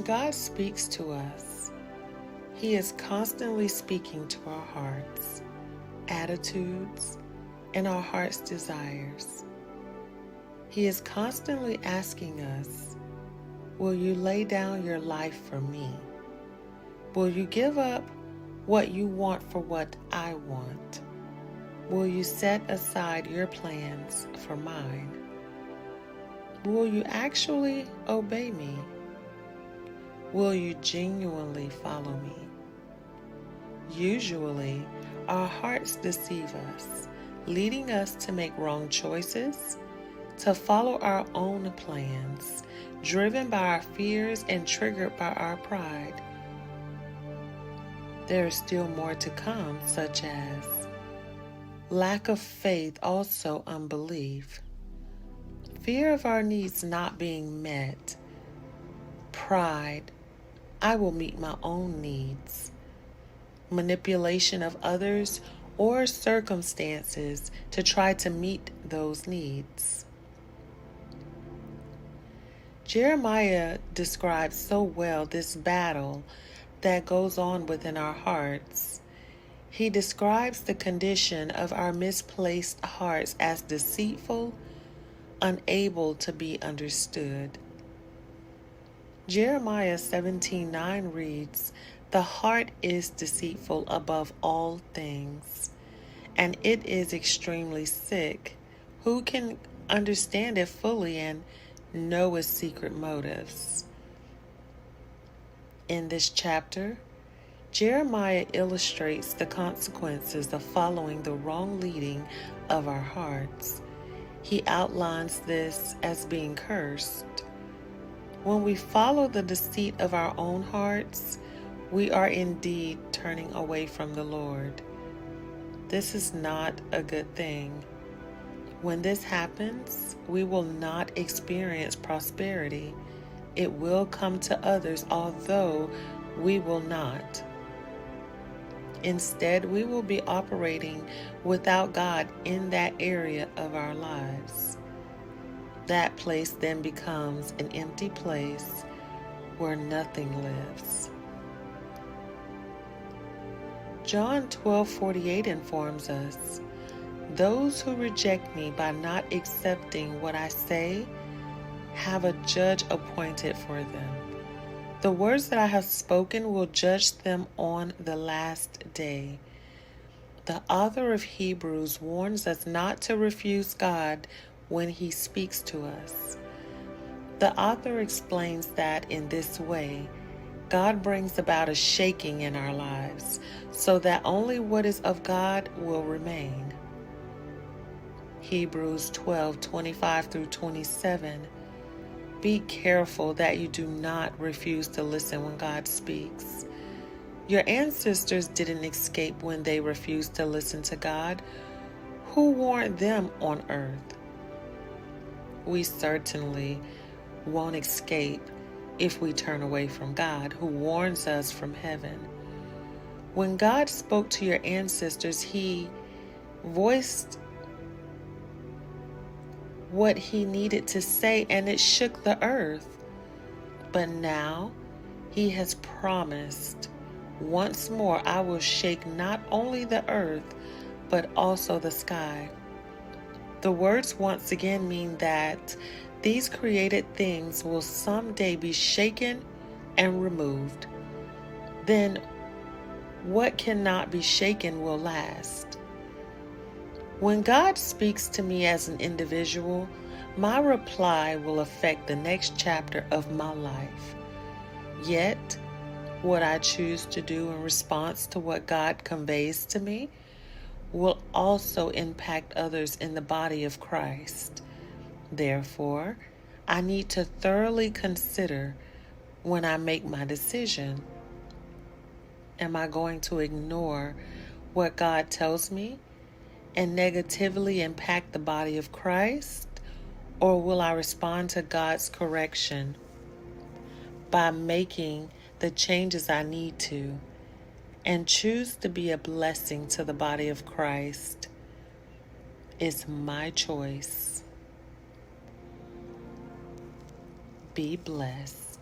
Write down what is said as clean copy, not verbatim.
God speaks to us, He is constantly speaking to our hearts, attitudes, and our heart's desires. He is constantly asking us, will you lay down your life for me? Will you give up what you want for what I want? Will you set aside your plans for mine? Will you actually obey me? Will you genuinely follow me? Usually, our hearts deceive us, leading us to make wrong choices, to follow our own plans, driven by our fears and triggered by our pride. There is still more to come, such as lack of faith, also unbelief, fear of our needs not being met, pride, I will meet my own needs, manipulation of others or circumstances to try to meet those needs. Jeremiah describes so well this battle that goes on within our hearts. He describes the condition of our misplaced hearts as deceitful, unable to be understood. Jeremiah 17:9 reads, "The heart is deceitful above all things, and it is extremely sick. Who can understand it fully and know its secret motives?" In this chapter, Jeremiah illustrates the consequences of following the wrong leading of our hearts. He outlines this as being cursed. When we follow the deceit of our own hearts, we are indeed turning away from the Lord. This is not a good thing. When this happens, we will not experience prosperity. It will come to others, although we will not. Instead, we will be operating without God in that area of our lives. That place then becomes an empty place where nothing lives. John 12:48 informs us, "Those who reject me by not accepting what I say have a judge appointed for them. The words that I have spoken will judge them on the last day." The author of Hebrews warns us not to refuse God when He speaks to us. The author explains that in this way, God brings about a shaking in our lives so that only what is of God will remain. Hebrews 12:25-27. Be careful that you do not refuse to listen when God speaks. Your ancestors didn't escape when they refused to listen to God. Who warned them on earth? We certainly won't escape if we turn away from God, who warns us from heaven. When God spoke to your ancestors, He voiced what He needed to say, and it shook the earth. But now He has promised, once more I will shake not only the earth, but also the sky. The words once again mean that these created things will someday be shaken and removed. Then what cannot be shaken will last. When God speaks to me as an individual, my reply will affect the next chapter of my life. Yet, what I choose to do in response to what God conveys to me will also impact others in the body of Christ. Therefore, I need to thoroughly consider when I make my decision. Am I going to ignore what God tells me and negatively impact the body of Christ? Or will I respond to God's correction by making the changes I need to and choose to be a blessing to the body of Christ? It's my choice. Be blessed.